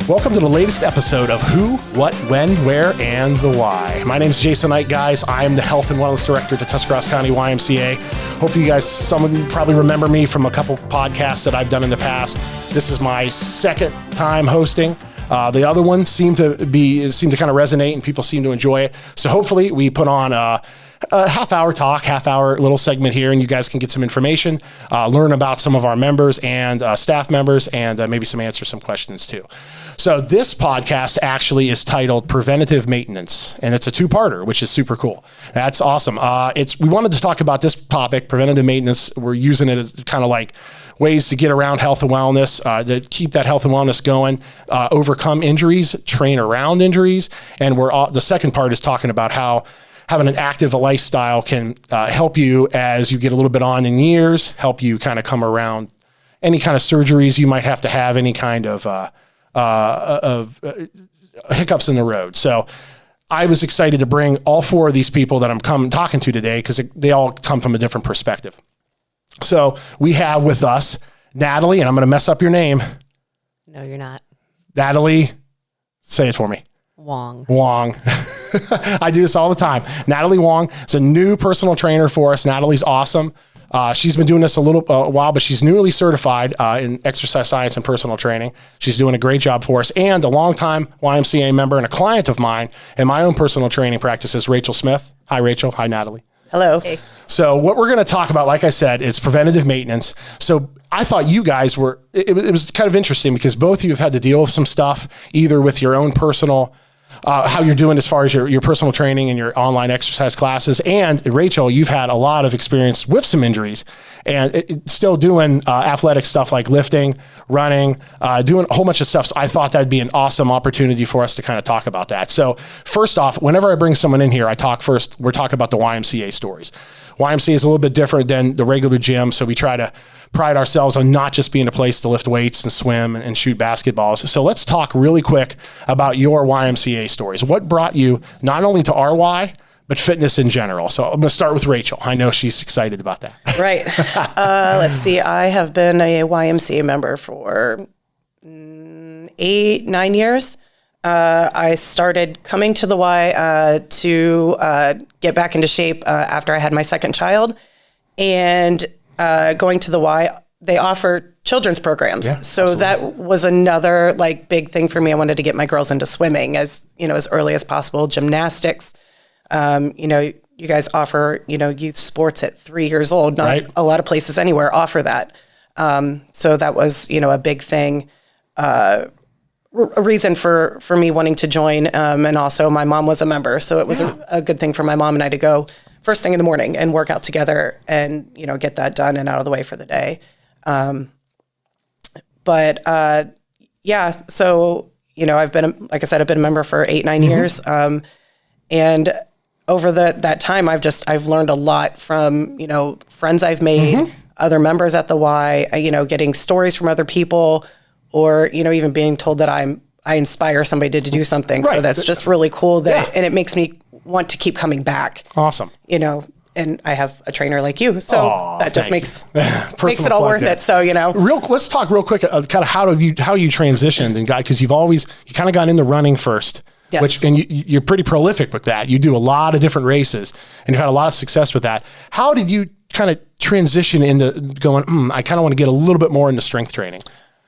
Welcome to the latest episode of Who, What, When, Where, and the Why. My name is Jason Eick, guys. I am the Health and Wellness Director to Tuscarawas County YMCA. Hopefully you guys, some of you probably remember me from a couple podcasts that I've done in the past. This is my second time hosting. The other one seemed to kind of resonate and people seem to enjoy it. So hopefully we put on a half-hour talk, half-hour little segment here, and you guys can get some information, learn about some of our members and staff members, and maybe answer some questions too. So this podcast actually is titled Preventative Maintenance, and it's a two-parter, which is super cool. That's awesome. We wanted to talk about this topic, preventative maintenance. We're using it as kind of like ways to get around health and wellness, to keep that health and wellness going, overcome injuries, train around injuries. And the second part is talking about how having an active lifestyle can help you as you get a little bit on in years, help you kind of come around any kind of surgeries you might have to have, any kind of hiccups in the road. So I was excited to bring all four of these people that I'm talking to today because they all come from a different perspective. So we have with us Natalie, and I'm going to mess up your name. No, you're not. Natalie, say it for me. Hoang. I do this all the time. Natalie Hoang is a new personal trainer for us. Natalie's awesome. She's been doing this a while, but she's newly certified in exercise science and personal training. She's doing a great job for us, and a longtime YMCA member and a client of mine in my own personal training practice is Rachel Smith. Hi, Rachel. Hi, Natalie. Hello. Hey. So what we're going to talk about, like I said, is preventative maintenance. So I thought you guys it was kind of interesting because both of you have had to deal with some stuff, either with your own personal how you're doing as far as your personal training and your online exercise classes. And Rachel, you've had a lot of experience with some injuries and still doing athletic stuff like lifting, running, doing a whole bunch of stuff. So I thought that'd be an awesome opportunity for us to kind of talk about that. So first off, whenever I bring someone in here, we're talking about the YMCA stories. YMCA is a little bit different than the regular gym. So we try to pride ourselves on not just being a place to lift weights and swim and shoot basketballs. So let's talk really quick about your YMCA stories. What brought you not only to RY, but fitness in general? So I'm going to start with Rachel. I know she's excited about that. Right. Let's see. I have been a YMCA member for 8-9 years. I started coming to the Y to get back into shape after I had my second child. And going to the Y, they offer children's programs. Yeah, so absolutely. That was another big thing for me. I wanted to get my girls into swimming as early as possible, gymnastics. You guys offer, youth sports at 3 years old. Not right. A lot of places anywhere offer that. So that was, a big thing, a reason for me wanting to join. And also my mom was a member. So it was a good thing for my mom and I to go first thing in the morning and work out together and, get that done and out of the way for the day. So, I've been, like I said, I've been a member for 8-9 years. And over that time, I've learned a lot from, friends I've made, other members at the Y, getting stories from other people or, even being told that I inspire somebody to do something. Right. So that's just really cool and it makes me want to keep coming back. Awesome. And I have a trainer like you. So that just makes it all worth it. So, let's talk real quick, kind of how you transitioned and because you kind of got into running first. Yes. And you're pretty prolific with that. You do a lot of different races and you've had a lot of success with that. How did you kind of transition into going, I kind of want to get a little bit more into strength training?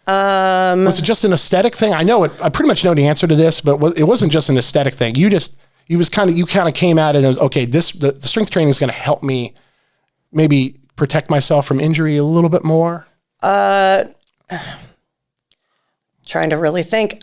Was it just an aesthetic thing? I pretty much know the answer to this, but it wasn't just an aesthetic thing. You kind of came at it and it was, okay, the strength training is going to help me maybe protect myself from injury a little bit more. Trying to really think.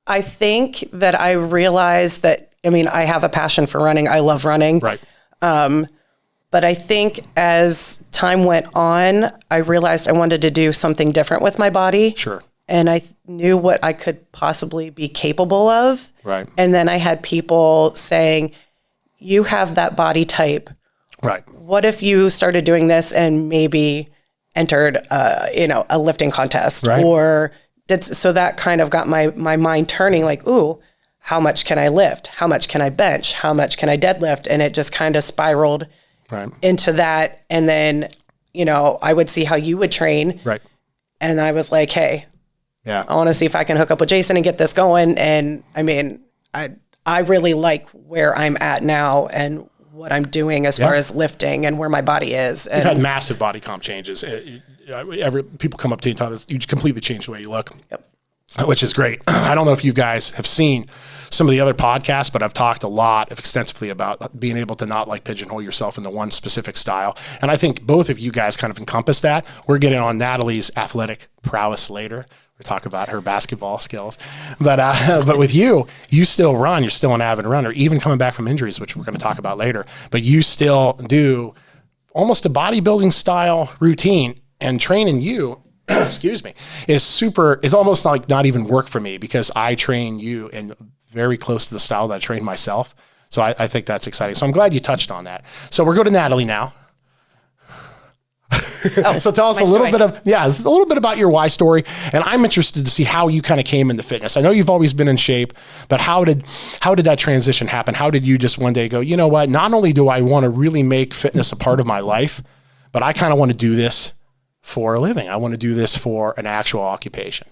I think that I realized that, I have a passion for running. I love running. Right. But I think as time went on, I realized I wanted to do something different with my body. Sure. And I knew what I could possibly be capable of. Right. And then I had people saying, you have that body type. Right. What if you started doing this and maybe entered, a lifting contest? Right. So that kind of got my mind turning ooh, how much can I lift? How much can I bench? How much can I deadlift? And it just kind of spiraled into that. And then, I would see how you would train. Right. And I was like, hey, Yeah. I want to see if I can hook up with Jason and get this going. And I mean, I really like where I'm at now and what I'm doing as far as lifting and where my body is. And you've had massive body comp changes. People come up to you and tell us you completely changed the way you look. Yep. Which is great. I don't know if you guys have seen some of the other podcasts, but I've talked a lot extensively about being able to not like pigeonhole yourself into one specific style. And I think both of you guys kind of encompass that. We're getting on Natalie's athletic prowess later. We'll talk about her basketball skills. But with you still run. You're still an avid runner, even coming back from injuries, which we're going to talk about later. But you still do almost a bodybuilding style routine, and training you excuse me, it's almost like not even work for me because I train you in very close to the style that I train myself. So I think that's exciting. So I'm glad you touched on that. So we're going to Natalie now. So tell us a little bit about your why story. And I'm interested to see how you kind of came into fitness. I know you've always been in shape, but how did that transition happen? How did you just one day go, you know what, not only do I want to really make fitness a part of my life, but I kind of want to do this for a living. I want to do this for an actual occupation.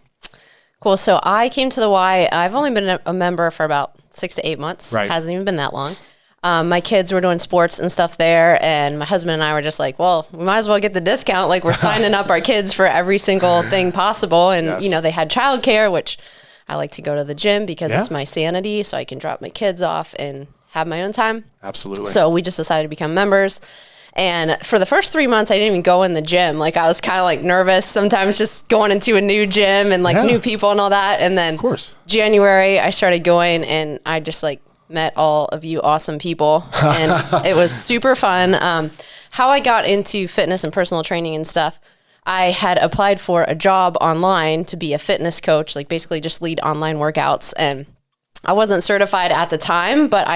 Cool. So I came to the Y. I've only been a member for about 6 to 8 months. Right. Hasn't even been that long. My kids were doing sports and stuff there, and my husband and I were just like, well, we might as well get the discount. Like, we're signing up our kids for every single thing possible. And, they had childcare, which I like to go to the gym because it's my sanity, so I can drop my kids off and have my own time. Absolutely. So we just decided to become members. And for the first 3 months, I didn't even go in the gym. Like, I was kind of like nervous sometimes just going into a new gym and like new people and all that. And then January, I started going, and I just like met all of you awesome people, and it was super fun. How I got into fitness and personal training and stuff, I had applied for a job online to be a fitness coach, like basically just lead online workouts. And I wasn't certified at the time, but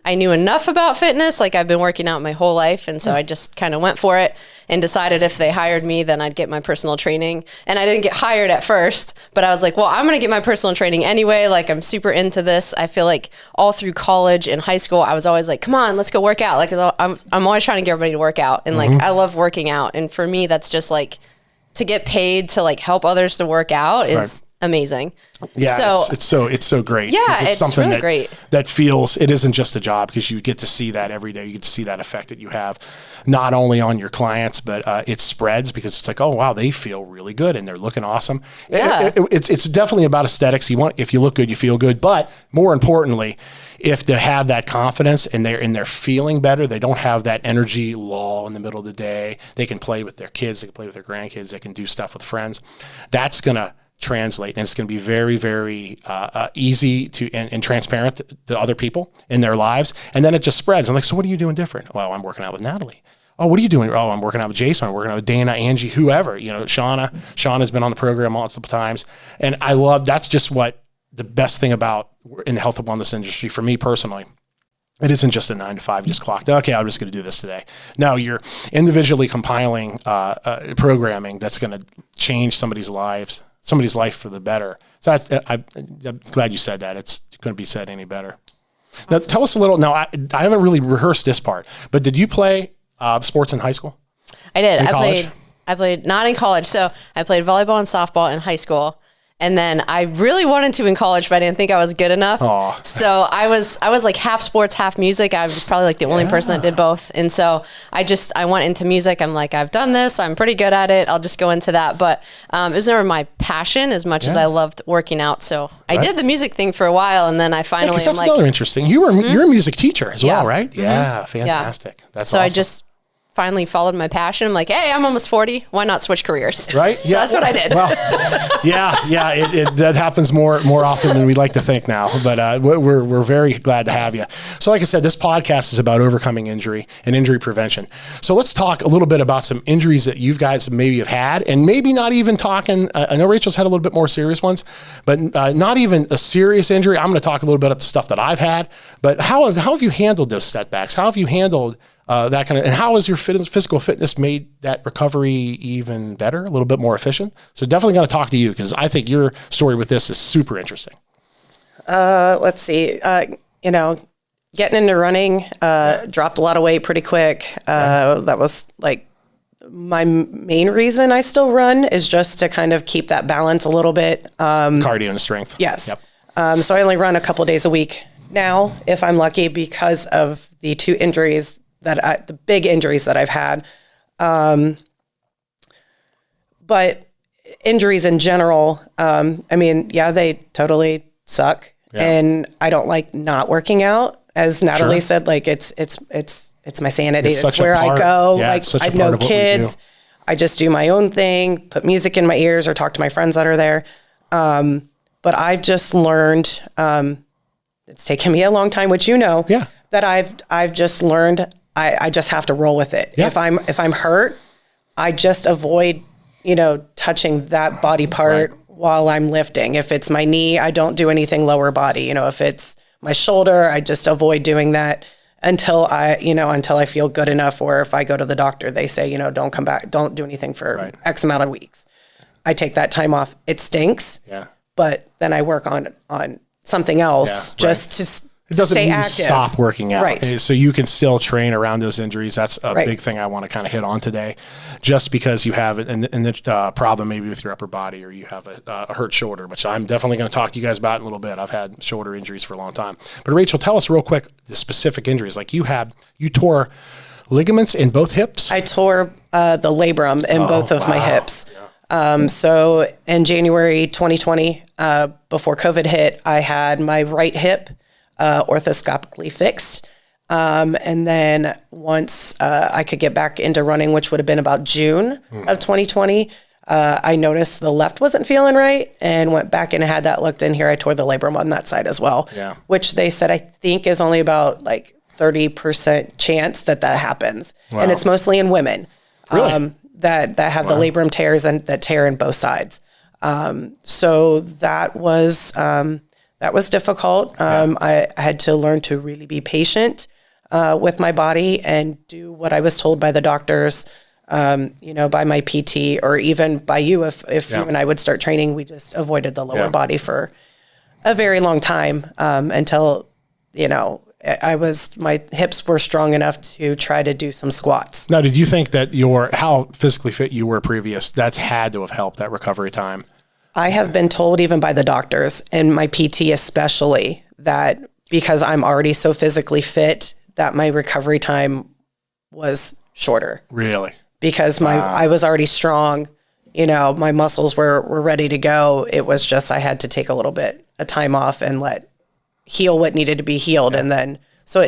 I knew enough about fitness. Like, I've been working out my whole life. And so I just kind of went for it and decided if they hired me, then I'd get my personal training. And I didn't get hired at first, but I was like, well, I'm going to get my personal training anyway. Like, I'm super into this. I feel like all through college and high school, I was always like, come on, let's go work out. Like, I'm always trying to get everybody to work out. And like, I love working out. And for me, that's just like, to get paid to like help others to work out is amazing. Yeah, so it's so great. Yeah, it's something really that great. That feels, it isn't just a job, because you get to see that every day. You get to see that effect that you have, not only on your clients, but it spreads, because it's like, oh wow, they feel really good and they're looking awesome. Yeah. It's definitely about aesthetics. If you look good, you feel good. But more importantly, if they have that confidence and they're feeling better, they don't have that energy lull in the middle of the day. They can play with their kids, they can play with their grandkids, they can do stuff with friends. That's gonna translate, and it's going to be very, very easy to and transparent to other people in their lives, and then it just spreads. I'm like, so what are you doing different? Well, I'm working out with Natalie. Oh, what are you doing? Oh, I'm working out with Jason. I'm working out with Dana, Angie, whoever. Shauna's been on the program multiple times, and I love. That's just what the best thing about in the health and wellness industry for me personally. It isn't just a 9 to 5, just clocked. Okay, I'm just going to do this today. No, you're individually compiling programming that's going to change somebody's life for the better. So I'm glad you said that. It's going to be said any better. Awesome. Now, tell us a little. Now, I haven't really rehearsed this part, but did you play sports in high school? I did. College? I played not in college. So I played volleyball and softball in high school. And then I really wanted to in college, but I didn't think I was good enough. Aww. So I was like half sports, half music. I was probably like the only person that did both. And so I went into music. I'm like, I've done this. I'm pretty good at it. I'll just go into that. But it was never my passion as much as I loved working out. So I did the music thing for a while, and then I finally that's another interesting. You're a music teacher as well, right? Mm-hmm. Yeah, fantastic. Yeah. That's awesome. I just finally followed my passion. I'm like, hey, I'm almost 40. Why not switch careers? Right? So that's what I did. Well, that happens more often than we like to think now. But we're very glad to have you. So like I said, this podcast is about overcoming injury and injury prevention. So let's talk a little bit about some injuries that you guys maybe have had, and maybe not even talking. I know Rachel's had a little bit more serious ones, but not even a serious injury. I'm going to talk a little bit about the stuff that I've had. But how have you handled those setbacks? How have you handled that kind of, and how has your physical fitness made that recovery even better, a little bit more efficient? So definitely going to talk to you, because I think your story with this is super interesting. Let's see. Getting into running, dropped a lot of weight pretty quick. That was like my main reason I still run is just to kind of keep that balance a little bit. Cardio and strength. Yes. Yep. So I only run a couple days a week now, if I'm lucky, because of the two injuries the big injuries that I've had. But injuries in general, I mean, yeah, they totally suck. Yeah. And I don't like not working out. As Natalie said, like it's my sanity. It's where I go. Yeah, like I have no kids. I just do my own thing, put music in my ears or talk to my friends that are there. But I've just learned, it's taken me a long time, which that I've just learned I just have to roll with it. Yeah. If I'm hurt, I just avoid, touching that body part while I'm lifting. If it's my knee, I don't do anything lower body. If it's my shoulder, I just avoid doing that until I feel good enough. Or if I go to the doctor, they say, don't come back, don't do anything for X amount of weeks. I take that time off. It stinks. Yeah. But then I work on something else just to it doesn't stay mean active. You stop working out. Right. So you can still train around those injuries. That's a big thing I want to kind of hit on today. Just because you have the problem maybe with your upper body or you have a hurt shoulder, which I'm definitely going to talk to you guys about in a little bit. I've had shoulder injuries for a long time. But Rachel, tell us real quick the specific injuries. Like you tore ligaments in both hips? I tore the labrum in both of my hips. Yeah. So in January 2020, before COVID hit, I had my right hip orthoscopically fixed. And then once I could get back into running, which would have been about June of 2020, I noticed the left wasn't feeling right and went back and had that looked in here. I tore the labrum on that side as well, which they said I think is only about like 30% chance that happens. Wow. And it's mostly in women that have the labrum tears and that tear in both sides. So that was difficult. I had to learn to really be patient with my body and do what I was told by the doctors, by my PT or even by you. If you and I would start training, we just avoided the lower body for a very long time until, my hips were strong enough to try to do some squats. Now, did you think that how physically fit you were previous, that's had to have helped that recovery time? I have been told even by the doctors and my PT especially that because I'm already so physically fit that my recovery time was shorter. Really? Because I was already strong, my muscles were ready to go. It was just I had to take a little bit of time off and heal what needed to be healed. And then so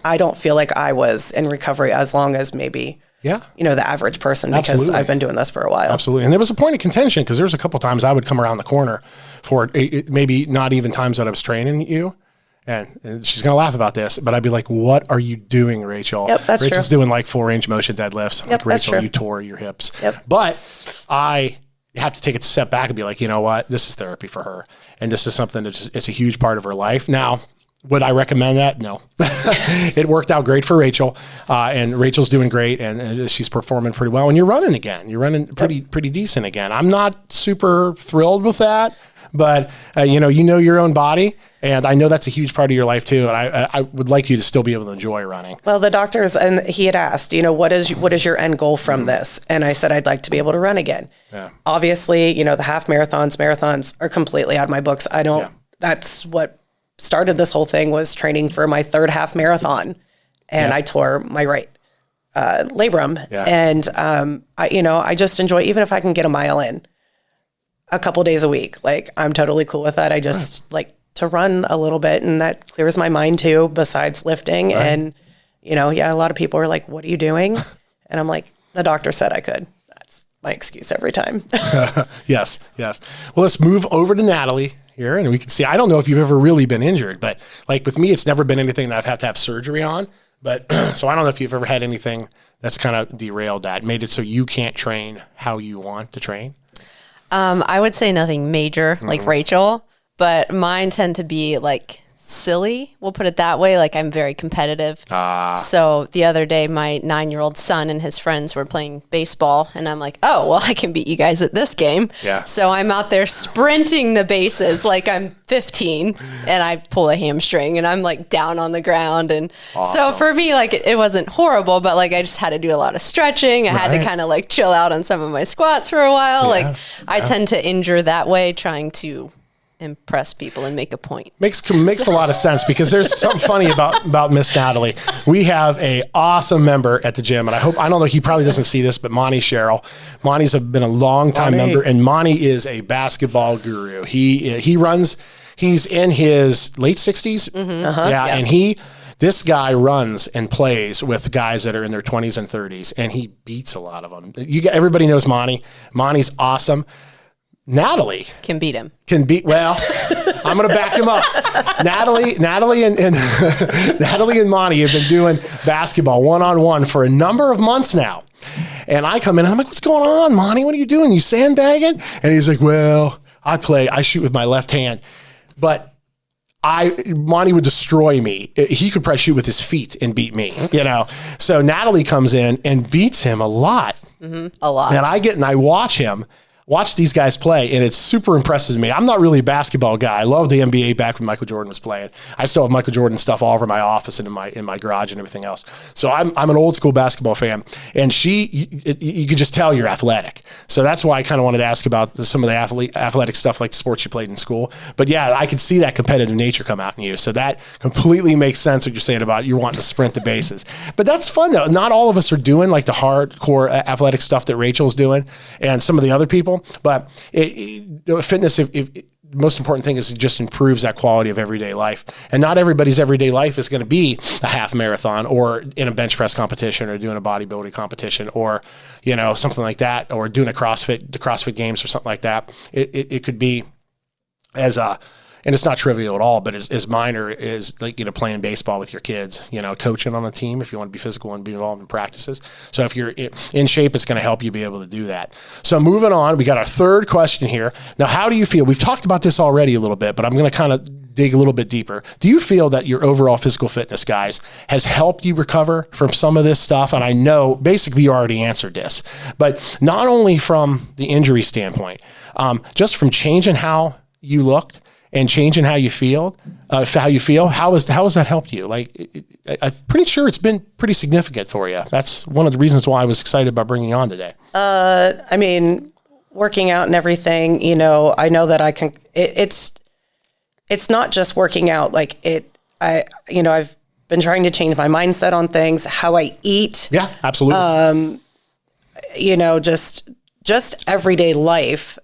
I don't feel like I was in recovery as long as maybe the average person because I've been doing this for a while. Absolutely. And there was a point of contention because there was a couple of times I would come around the corner for maybe not even times that I was training you. And she's going to laugh about this, but I'd be like, what are you doing, Rachel? Yep, that's Rachel's true. doing like 4-range motion deadlifts. I'm like, Rachel, you tore your hips. Yep. But I have to take a step back and be like, you know what? This is therapy for her. And this is something it's a huge part of her life. Now, would I recommend that? No. It worked out great for Rachel, and Rachel's doing great, and she's performing pretty well. And you're running again. You're running pretty decent again. I'm not super thrilled with that, but you know your own body, and I know that's a huge part of your life too. And I would like you to still be able to enjoy running. Well, the doctors, and he had asked, what is your end goal from this? And I said, I'd like to be able to run again. Yeah. Obviously, the half marathons are completely out of my books. I don't. Yeah. That's what started this whole thing was training for my third half marathon, and I tore my right labrum. Yeah. And I just enjoy, even if I can get a mile in a couple days a week, like I'm totally cool with that. I just like to run a little bit, and that clears my mind too, besides lifting. Right. And a lot of people are like, what are you doing? And I'm like, the doctor said I could. That's my excuse every time. Yes. Well, let's move over to Natalie here, and we can see, I don't know if you've ever really been injured, but like with me, it's never been anything that I've had to have surgery on. But so I don't know if you've ever had anything that's kind of derailed that, made it so you can't train how you want to train. I would say nothing major like Rachel, but mine tend to be like silly. We'll put it that way. Like, I'm very competitive. So the other day, my 9-year-old son and his friends were playing baseball, and I'm like, oh, well, I can beat you guys at this game. Yeah. So I'm out there sprinting the bases like I'm 15, and I pull a hamstring, and I'm like down on the ground. And so for me, like, it wasn't horrible, but like I just had to do a lot of stretching. I had to kind of like chill out on some of my squats for a while. Like, I tend to injure that way, trying to impress people and make a point. Makes a lot of sense, because there's something funny about Miss Natalie. We have a awesome member at the gym, and I don't know, he probably doesn't see this, but Monty Sherrill. Monty's been a long time member, and Monty is a basketball guru. He's in his late 60s. And this guy runs and plays with guys that are in their 20s and 30s, and he beats a lot of them. Everybody knows Monty. Monty's awesome. Natalie can beat him. Well, I'm going to back him up. Natalie and Natalie and Monty have been doing basketball one-on-one for a number of months now. And I come in and I'm like, what's going on, Monty? What are you doing? You sandbagging? And he's like, well, I shoot with my left hand. But Monty would destroy me. He could probably shoot with his feet and beat me, So Natalie comes in and beats him a lot. A lot. And I watch these guys play, and it's super impressive to me. I'm not really a basketball guy. I love the NBA back when Michael Jordan was playing. I still have Michael Jordan stuff all over my office and in my garage and everything else. So I'm an old school basketball fan, and you could just tell you're athletic. So that's why I kind of wanted to ask about some of the athletic stuff, like the sports you played in school. But yeah, I could see that competitive nature come out in you. So that completely makes sense what you're saying about you wanting to sprint the bases. But that's fun though. Not all of us are doing like the hardcore athletic stuff that Rachel's doing and some of the other people. But fitness, the most important thing is it just improves that quality of everyday life. And not everybody's everyday life is going to be a half marathon or in a bench press competition or doing a bodybuilding competition or, something like that, or doing the CrossFit games or something like that. It could be and it's not trivial at all, but as minor as like, playing baseball with your kids, coaching on a team if you want to be physical and be involved in practices. So if you're in shape, it's going to help you be able to do that. So moving on, we got our third question here. Now, how do you feel? We've talked about this already a little bit, but I'm going to kind of dig a little bit deeper. Do you feel that your overall physical fitness, guys, has helped you recover from some of this stuff? And I know basically you already answered this, but not only from the injury standpoint, just from changing how you looked, and changing how you feel, how has that helped you? Like, I'm pretty sure it's been pretty significant for you. That's one of the reasons why I was excited about bringing you on today. I mean, working out and everything, I know that I can, it's not just working out. Like I've been trying to change my mindset on things, how I eat. Yeah, absolutely. Just everyday life.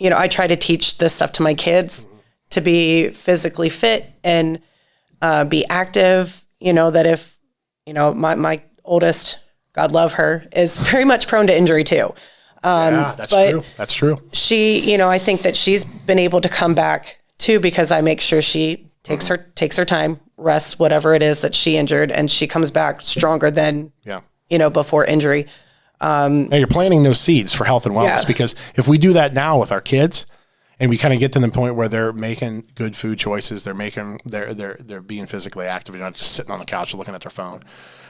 I try to teach this stuff to my kids to be physically fit and be active, that if, my oldest, God love her, is very much prone to injury too. That's true. That's true. She, I think that she's been able to come back too, because I make sure she takes her time, rests, whatever it is that she injured, and she comes back stronger than, before injury. Now you're planting those seeds for health and wellness, because if we do that now with our kids and we kind of get to the point where they're making good food choices, they're being physically active, they're not just sitting on the couch looking at their phone.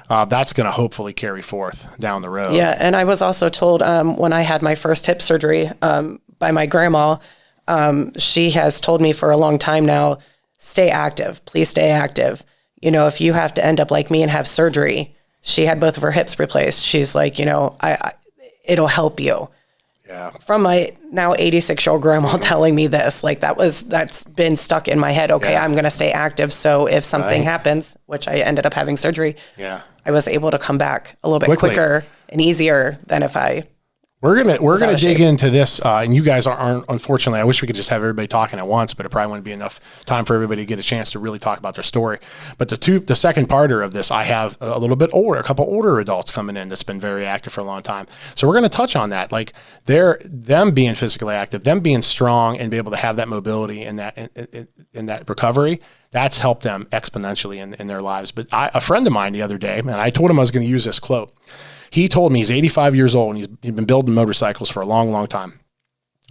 That's going to hopefully carry forth down the road. Yeah. And I was also told, when I had my first hip surgery, by my grandma, she has told me for a long time now, stay active, please stay active. If you have to end up like me and have surgery, she had both of her hips replaced. She's like, it'll help you. Yeah. From my now 86-year-old grandma telling me this, like that's been stuck in my head. Okay, I'm going to stay active. So if something happens, which I ended up having surgery, I was able to come back a little bit quicker and easier than if I We're gonna dig into this, and you guys aren't. Unfortunately, I wish we could just have everybody talking at once, but it probably wouldn't be enough time for everybody to get a chance to really talk about their story. But the second parter of this, I have a little bit older, a couple older adults coming in that's been very active for a long time. So we're gonna touch on that, like them being physically active, them being strong, and be able to have that mobility and that recovery. That's helped them exponentially in their lives. But a friend of mine the other day, and I told him I was going to use this quote. He told me he's 85 years old and he's been building motorcycles for a long, long time.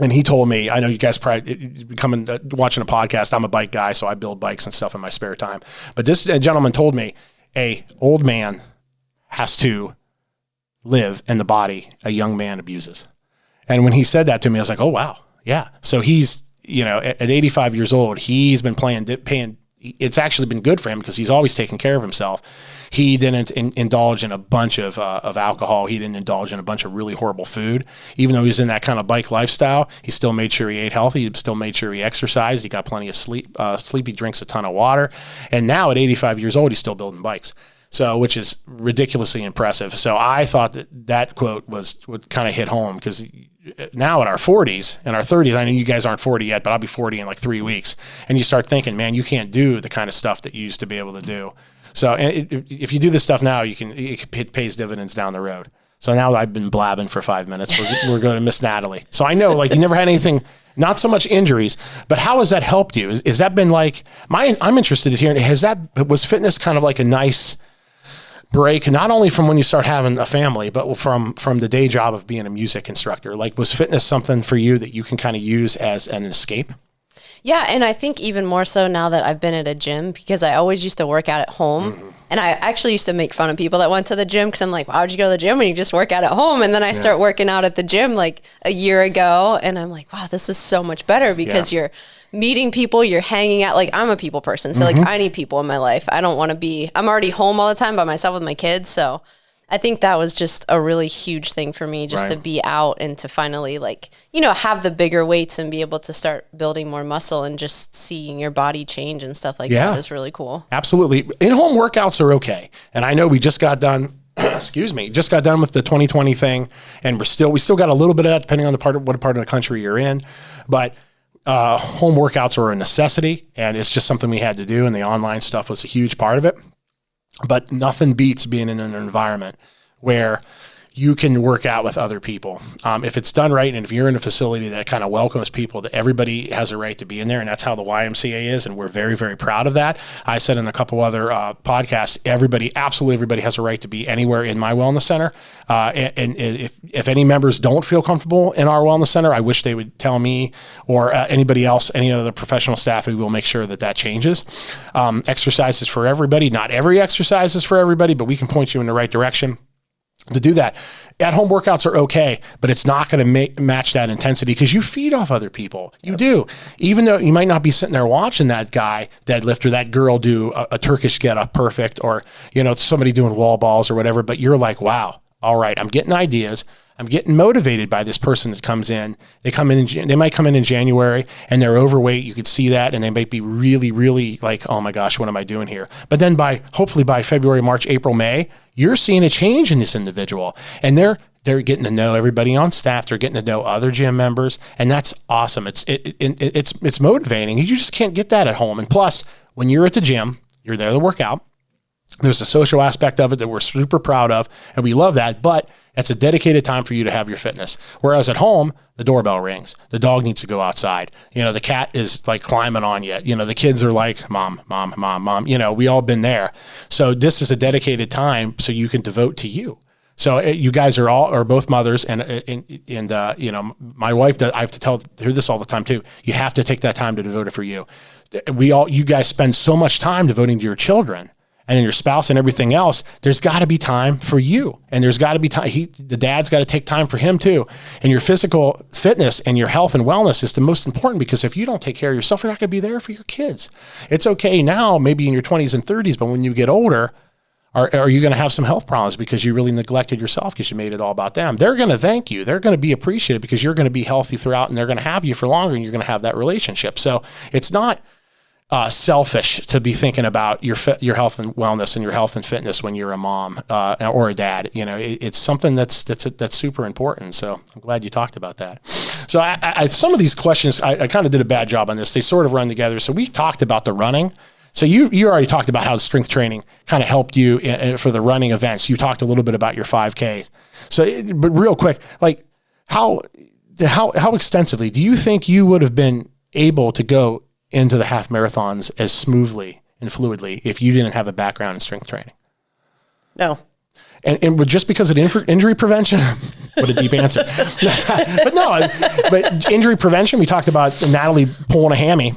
And he told me, I know you guys probably coming watching a podcast. I'm a bike guy, so I build bikes and stuff in my spare time. But this gentleman told me a old man has to live in the body a young man abuses. And when he said that to me, I was like, oh, wow. Yeah. So he's, at 85 years old, he's been paying. It's actually been good for him because he's always taken care of himself. He didn't indulge in a bunch of alcohol. He didn't indulge in a bunch of really horrible food. Even though he was in that kind of bike lifestyle, he still made sure he ate healthy. He still made sure he exercised. He got plenty of sleep. He drinks a ton of water. And now at 85 years old, he's still building bikes. So, which is ridiculously impressive. So I thought that quote would kind of hit home because now in our 40s and our 30s, I know you guys aren't 40 yet, but I'll be 40 in like 3 weeks. And you start thinking, man, you can't do the kind of stuff that you used to be able to do. So if you do this stuff now, it pays dividends down the road. So now I've been blabbing for 5 minutes. We're going to Miss Natalie. So I know like you never had anything, not so much injuries, but how has that helped you? Is that been like, I'm interested in hearing, was fitness kind of like a nice break, not only from when you start having a family, but from the day job of being a music instructor? Like, was fitness something for you that you can kind of use as an escape? Yeah, and I think even more so now that I've been at a gym, because I always used to work out at home. Mm-hmm. And I actually used to make fun of people that went to the gym because I'm like, why would you go to the gym when you just work out at home? And then I start working out at the gym like a year ago. And I'm like, wow, this is so much better because you're meeting people, you're hanging out. Like, I'm a people person. So like I need people in my life. I don't want to I'm already home all the time by myself with my kids. So I think that was just a really huge thing for me, just to be out and to finally have the bigger weights and be able to start building more muscle, and just seeing your body change and stuff like that is really cool. Absolutely. In-home workouts are okay. And I know we just got done, with the 2020 thing, and we still got a little bit of that depending on what part of the country you're in. But home workouts are a necessity, and it's just something we had to do. And the online stuff was a huge part of it. But nothing beats being in an environment where you can work out with other people. If it's done right, and if you're in a facility that kind of welcomes people, that everybody has a right to be in there, and that's how the YMCA is, and we're very, very proud of that. I said in a couple other podcasts, absolutely everybody has a right to be anywhere in my wellness center. And if any members don't feel comfortable in our wellness center, I wish they would tell me or anybody else, any other professional staff, and we will make sure that changes. Exercise is for everybody. Not every exercise is for everybody, but we can point you in the right direction to do that. At-home workouts are okay, but it's not going to match that intensity because you feed off other people. You do. Even though you might not be sitting there watching that guy deadlift or that girl do a Turkish get-up perfect, or somebody doing wall balls or whatever, but you're like, wow, all right, I'm getting ideas. I'm getting motivated by this person that comes in. They might come in January and they're overweight. You could see that, and they might be really, really like, oh my gosh, what am I doing here? But then hopefully by February, March, April, May, you're seeing a change in this individual, and they're getting to know everybody on staff. They're getting to know other gym members, and that's awesome. It's motivating. You just can't get that at home. And plus, when you're at the gym, you're there to work out. There's a social aspect of it that we're super proud of, and we love that, but it's a dedicated time for you to have your fitness. Whereas at home, the doorbell rings. The dog needs to go outside. The cat is like climbing on you. The kids are like, mom, mom, mom, mom. We all been there. So this is a dedicated time so you can devote to you. So you guys are both mothers, and my wife, I have to tell her this all the time too. You have to take that time to devote it for you. You guys spend so much time devoting to your children and then your spouse and everything else. There's got to be time for you, and there's got to be time. The dad's got to take time for him too. And your physical fitness and your health and wellness is the most important, because if you don't take care of yourself, you're not going to be there for your kids. It's okay now, maybe in your 20s and 30s, but when you get older, are you going to have some health problems because you really neglected yourself because you made it all about them? They're going to thank you. They're going to be appreciative because you're going to be healthy throughout, and they're going to have you for longer, and you're going to have that relationship. So it's not selfish to be thinking about your health and wellness and your health and fitness when you're a mom or a dad. It's something that's super important. So I'm glad you talked about that. So I some of these questions, I kind of did a bad job on this. They sort of run together. So we talked about the running. So you already talked about how strength training kind of helped you for the running events. You talked a little bit about your 5K. So, but real quick, like how extensively do you think you would have been able to go into the half marathons as smoothly and fluidly if you didn't have a background in strength training? No. And just because of injury prevention, what a deep answer. but injury prevention, we talked about Natalie pulling a hammy.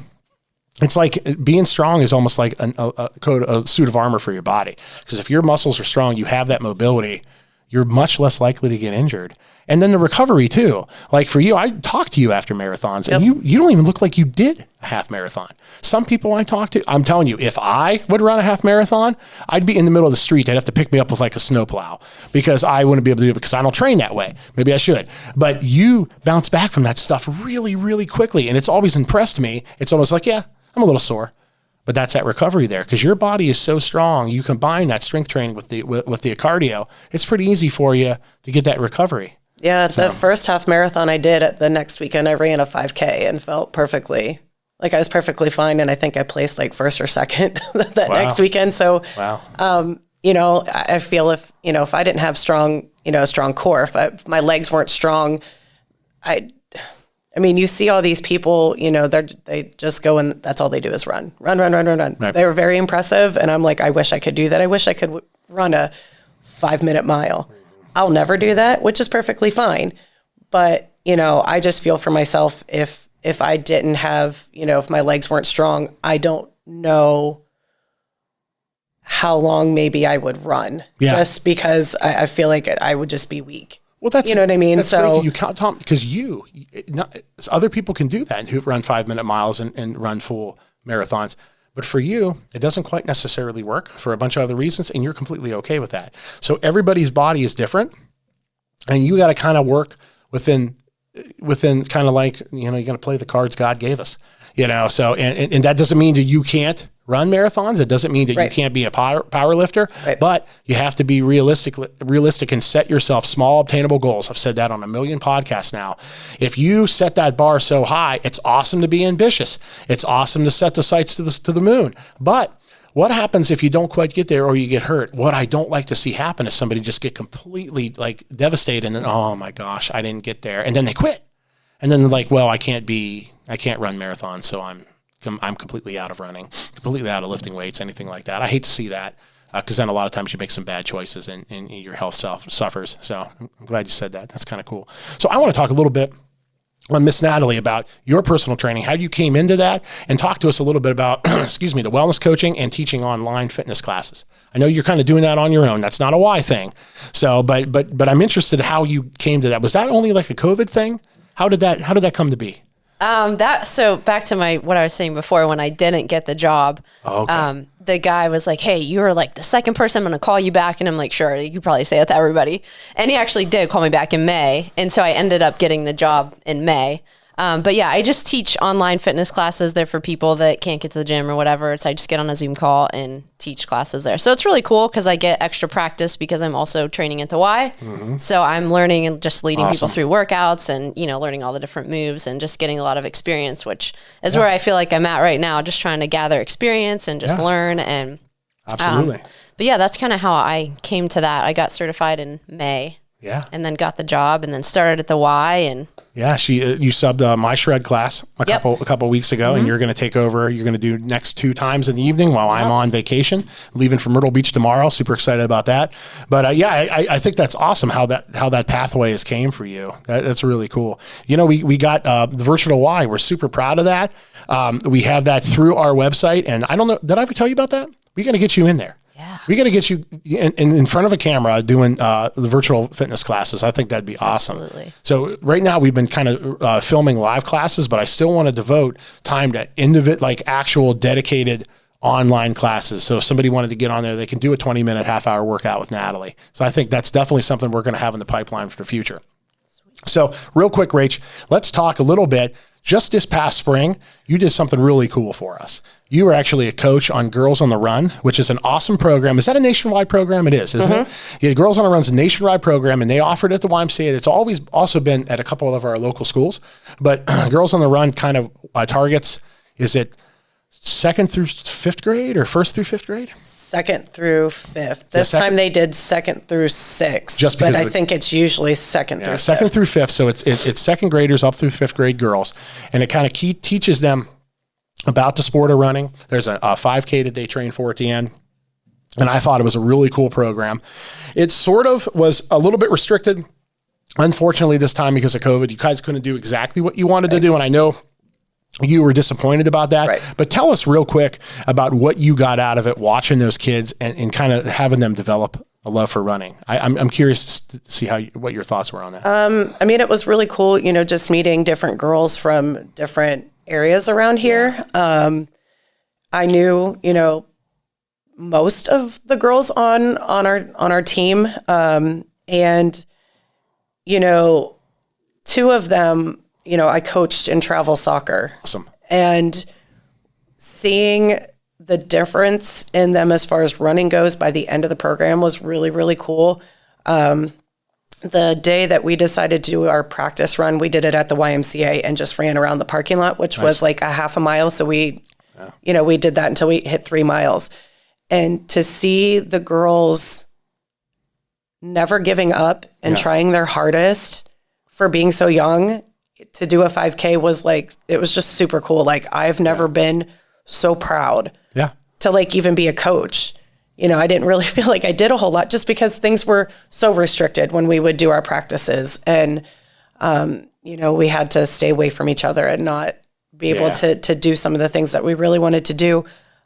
It's like being strong is almost like a suit of armor for your body. Because if your muscles are strong, you have that mobility, you're much less likely to get injured. And then the recovery too. Like for you, I talked to you after marathons and you don't even look like you did a half marathon. Some people I talk to, I'm telling you, if I would run a half marathon, I'd be in the middle of the street. They'd have to pick me up with like a snowplow because I wouldn't be able to do it because I don't train that way. Maybe I should. But you bounce back from that stuff really, really quickly. And it's always impressed me. It's almost like, yeah, I'm a little sore, but that's that recovery there because your body is so strong. You combine that strength training with the cardio. It's pretty easy for you to get that recovery. Yeah, the first half marathon I did at the next weekend, I ran a 5K and felt perfectly, like I was perfectly fine. And I think I placed like first or second that next weekend. So, you know, I feel if I didn't have strong core, if my legs weren't strong, I mean, you see all these people, you know, they just go and that's all they do is run. Right. They were very impressive. And I'm like, I wish I could do that. I wish I could run a 5-minute mile. I'll never do that, which is perfectly fine. But, you know, I just feel for myself if I didn't have, you know, if my legs weren't strong, I don't know how long maybe I would run just because I feel like I would just be weak. Well, that's, you know what I mean? That's so great that you count, Tom, because other people can do that and who run 5-minute miles and run full marathons. But for you, it doesn't quite necessarily work for a bunch of other reasons, and you're completely okay with that. So everybody's body is different, and you got to kind of work within kind of like, you know, you got to play the cards God gave us, you know. So and that doesn't mean that you can't run marathons. It doesn't mean that you can't be a power lifter, but you have to be realistic and set yourself small, obtainable goals. I've said that on a million podcasts now. If you set that bar so high, it's awesome to be ambitious. It's awesome to set the sights to the moon. But what happens if you don't quite get there or you get hurt? What I don't like to see happen is somebody just get completely like devastated and then, oh my gosh, I didn't get there. And then they quit. And then they're like, well, I can't run marathons, so I'm completely out of running, completely out of lifting weights, anything like that. I hate to see that because then a lot of times you make some bad choices and your health suffers. So I'm glad you said that. That's kind of cool. So I want to talk a little bit on Miss Natalie about your personal training, how you came into that, and talk to us a little bit about, the wellness coaching and teaching online fitness classes. I know you're kind of doing that on your own. That's not a why thing. So, but I'm interested how you came to that. Was that only like a COVID thing? How did that come to be? So back to what I was saying before, when I didn't get the job, the guy was like, hey, you're like the second person, I'm going to call you back. And I'm like, sure, you probably say that to everybody. And he actually did call me back in May. And so I ended up getting the job in May. But yeah, I just teach online fitness classes. They're for people that can't get to the gym or whatever. So I just get on a Zoom call and teach classes there. So it's really cool because I get extra practice because I'm also training at the Y. Mm-hmm. So I'm learning and just leading people through workouts and, you know, learning all the different moves and just getting a lot of experience, which is where I feel like I'm at right now, just trying to gather experience and just learn. And absolutely. But yeah, that's kind of how I came to that. I got certified in May. Yeah. And then got the job and then started at the Y. And yeah, you subbed my shred class a couple weeks ago, and you're going to take over. You're going to do next 2 times in the evening while I'm on vacation, leaving for Myrtle Beach tomorrow. Super excited about that. But I think that's awesome how that pathway has came for you. That's really cool. You know, we got the Virtual Y. We're super proud of that. We have that through our website, and I don't know, did I ever tell you about that? We got to get you in there. Yeah. We got to get you in front of a camera doing the virtual fitness classes. I think that'd be awesome. Absolutely. So right now we've been kind of filming live classes, but I still want to devote time to actual dedicated online classes. So if somebody wanted to get on there, they can do a 20-minute, half-hour workout with Natalie. So I think that's definitely something we're going to have in the pipeline for the future. Sweet. So real quick, Rach, let's talk a little bit. Just this past spring, you did something really cool for us. You were actually a coach on Girls on the Run, which is an awesome program. Is that a nationwide program? It is, isn't it? Yeah, Girls on the Run is a nationwide program, and they offered it at the YMCA. It's always also been at a couple of our local schools. But Girls on the Run kind of targets, is it 2nd through 5th grade or 1st through 5th grade? 2nd through 5th. This time they did 2nd through 6th. Just because, but I think it's usually 2nd through 5th. 2nd through 5th. So it's 2nd graders up through 5th grade girls, and it kind of teaches them about the sport of running. There's a 5K that they train for at the end. And I thought it was a really cool program. It sort of was a little bit restricted. Unfortunately, this time because of COVID, you guys couldn't do exactly what you wanted to do. And I know you were disappointed about that. Right. But tell us real quick about what you got out of it, watching those kids and kind of having them develop a love for running. I'm curious to see what your thoughts were on that. I mean, it was really cool, just meeting different girls from different areas around here. I knew, most of the girls on our team. And, two of them, I coached in travel soccer. Awesome. And seeing the difference in them as far as running goes by the end of the program was really, really cool. The day that we decided to do our practice run, we did it at the YMCA and just ran around the parking lot, which was like a half a mile. So we did that until we hit 3 miles. And to see the girls never giving up and trying their hardest for being so young to do a 5K was like, it was just super cool. Like I've never been so proud to like even be a coach. I didn't really feel like I did a whole lot just because things were so restricted when we would do our practices. And, we had to stay away from each other and not be able to do some of the things that we really wanted to do.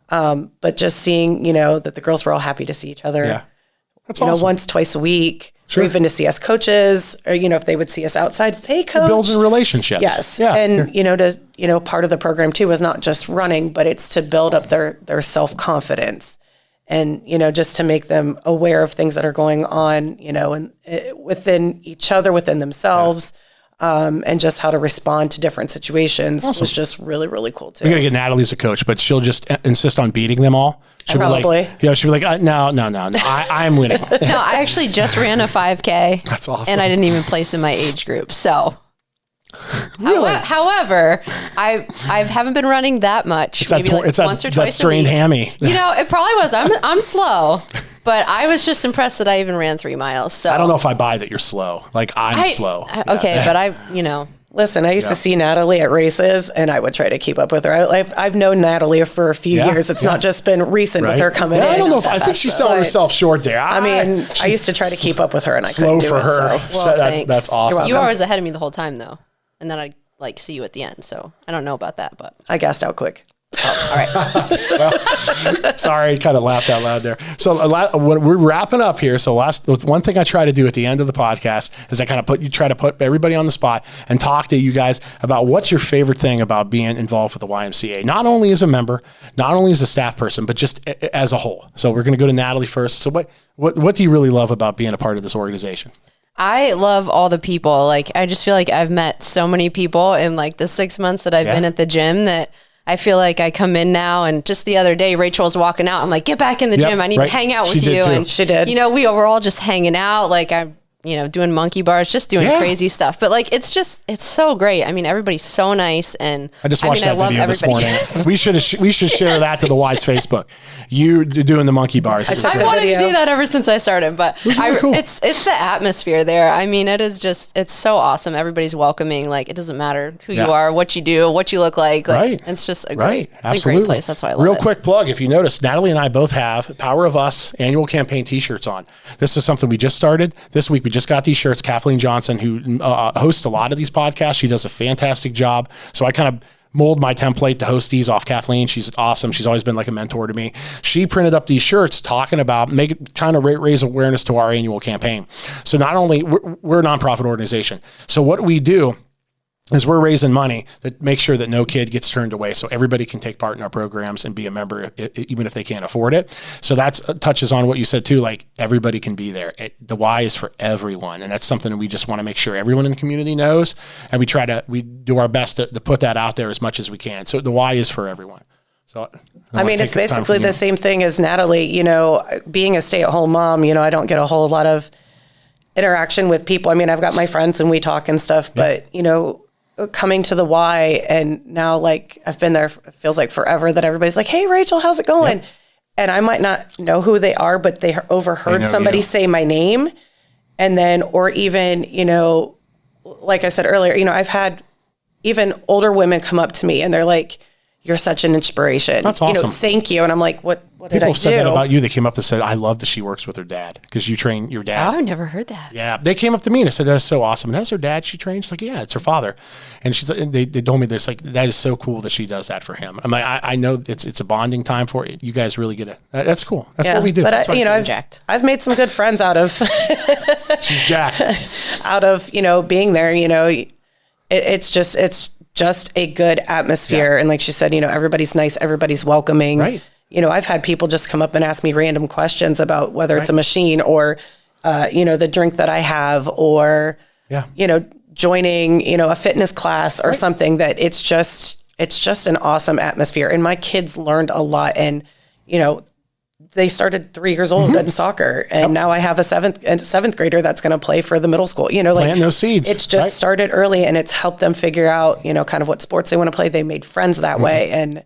But just seeing, that the girls were all happy to see each other. Yeah. That's awesome. Once, twice a week, or even to see us coaches, or, if they would see us outside, say, hey, coach. Building relationships. Yes. Yeah. And, part of the program too is not just running, but it's to build up their self-confidence and, just to make them aware of things that are going on, and within each other, within themselves. And just how to respond to different situations was just really, really cool too. We're going to get Natalie as a coach, but she'll just insist on beating them all. She'll Probably. Be like, she'll be like, no, I'm winning. No, I actually just ran a 5K. That's awesome. And I didn't even place in my age group. So, really? However, I haven't been running that much. It's maybe once or twice that strained a week. Hammy. It probably was. I'm slow. But I was just impressed that I even ran 3 miles. So I don't know if I buy that you're slow. Like I'm slow. Okay, but Listen, I used to see Natalie at races, and I would try to keep up with her. I've known Natalie for a few years. It's not just been recent with her coming in. I don't know if I think she's selling herself short there. I used to try to keep up with her, and I couldn't do slow for her. So. Well, that's awesome. You were always ahead of me the whole time, though, and then I see you at the end. So I don't know about that, but I gassed out quick. Oh, all right. Well, sorry, kind of laughed out loud there. So when we're wrapping up here, one thing I try to do at the end of the podcast is I kind of try to put everybody on the spot and talk to you guys about what's your favorite thing about being involved with the YMCA, not only as a member, not only as a staff person, but just as a whole. So we're going to go to Natalie first. So what do you really love about being a part of this organization? I love all the people. Like, I just feel like I've met so many people in like the 6 months that I've been at the gym that I feel like I come in now, and just the other day, Rachel was walking out. I'm like, get back in the gym. I need to hang out with you. And she did. We were all just hanging out. Like I'm, doing monkey bars, just doing crazy stuff. But like, it's so great. I mean, everybody's so nice. And I just watched that video this morning. We should share that to the Y's Facebook. You doing the monkey bars. I wanted to do that ever since I started, but cool. It's the atmosphere there. I mean, it's so awesome. Everybody's welcoming. Like, it doesn't matter who you are, what you do, what you look like. Like, it's just a great place. That's why I love it. Real quick plug. If you notice, Natalie and I both have Power of Us annual campaign t-shirts on. This is something we just started this week. We just got these shirts. Kathleen Johnson, who hosts a lot of these podcasts, she does a fantastic job. So I kind of mold my template to host these off Kathleen. She's awesome. She's always been like a mentor to me. She printed up these shirts talking about raise awareness to our annual campaign. So not only we're a nonprofit organization. So what we do is we're raising money that makes sure that no kid gets turned away, so everybody can take part in our programs and be a member, even if they can't afford it. So that touches on what you said too, like everybody can be there. The Y is for everyone, and that's something that we just want to make sure everyone in the community knows, and we do our best to put that out there as much as we can. So the Y is for everyone. So I mean, it's basically the same thing as Natalie. Being a stay-at-home mom, I don't get a whole lot of interaction with people. I mean, I've got my friends and we talk and stuff, but coming to the Y, and now like I've been there, it feels like forever, that everybody's like, hey Rachel, how's it going? Yep. And I might not know who they are, but they overheard somebody say my name. And then, or even, like I said earlier, I've had even older women come up to me and they're like, you're such an inspiration. That's awesome. Thank you. And I'm like, what what did People I said do? that about you. They came up and said, I love that she works with her dad because you train your dad. Oh, I've never heard that. Yeah. They came up to me and I said, that's so awesome. And that's her dad she trains? She's like, yeah, it's her father. And she's like, they told me this, like, that is so cool that she does that for him. I'm like, I know it's a bonding time for it. You guys really get it. That's cool. That's what we do. But I've made some good friends out of, she's jacked. out of, being there, it's just a good atmosphere. And like she said, everybody's nice, everybody's welcoming. Right. I've had people just come up and ask me random questions about whether it's a machine or, the drink that I have or, joining, a fitness class or something that it's just an awesome atmosphere. And my kids learned a lot and, they started 3 years old in soccer and now I have a seventh grader that's going to play for the middle school, planting those seeds. It's just started early and it's helped them figure out, kind of what sports they want to play. They made friends that way. And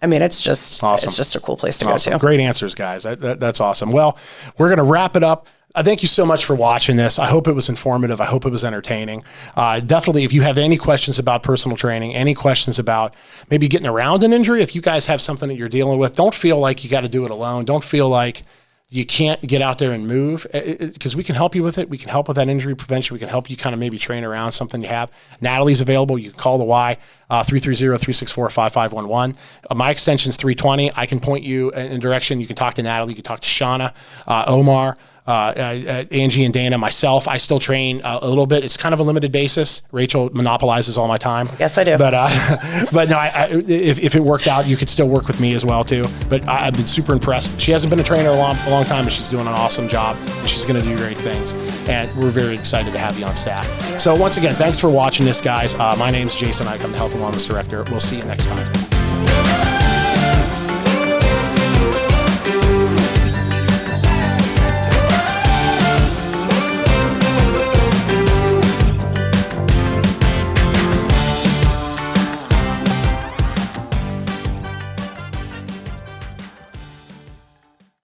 I mean, it's just awesome. It's just a cool place to go to. Great answers, guys. That's awesome. Well, we're going to wrap it up. Thank you so much for watching this. I hope it was informative. I hope it was entertaining. Definitely, if you have any questions about personal training, any questions about maybe getting around an injury, if you guys have something that you're dealing with, don't feel like you got to do it alone. Don't feel like you can't get out there and move because we can help you with it. We can help with that injury prevention. We can help you kind of maybe train around something you have. Natalie's available. You can call the Y, 330-364-5511. My extension's 320. I can point you in direction. You can talk to Natalie. You can talk to Shauna, Omar, Angie and Dana, myself. I still train a little bit. It's kind of a limited basis. Rachel monopolizes all my time. Yes, I do. But no, if it worked out, you could still work with me as well too. But I've been super impressed. She hasn't been a trainer a long time, but she's doing an awesome job. And she's going to do great things. And we're very excited to have you on staff. Yeah. So once again, thanks for watching this, guys. My name's Jason Eick. I'm the Health and Wellness Director. We'll see you next time.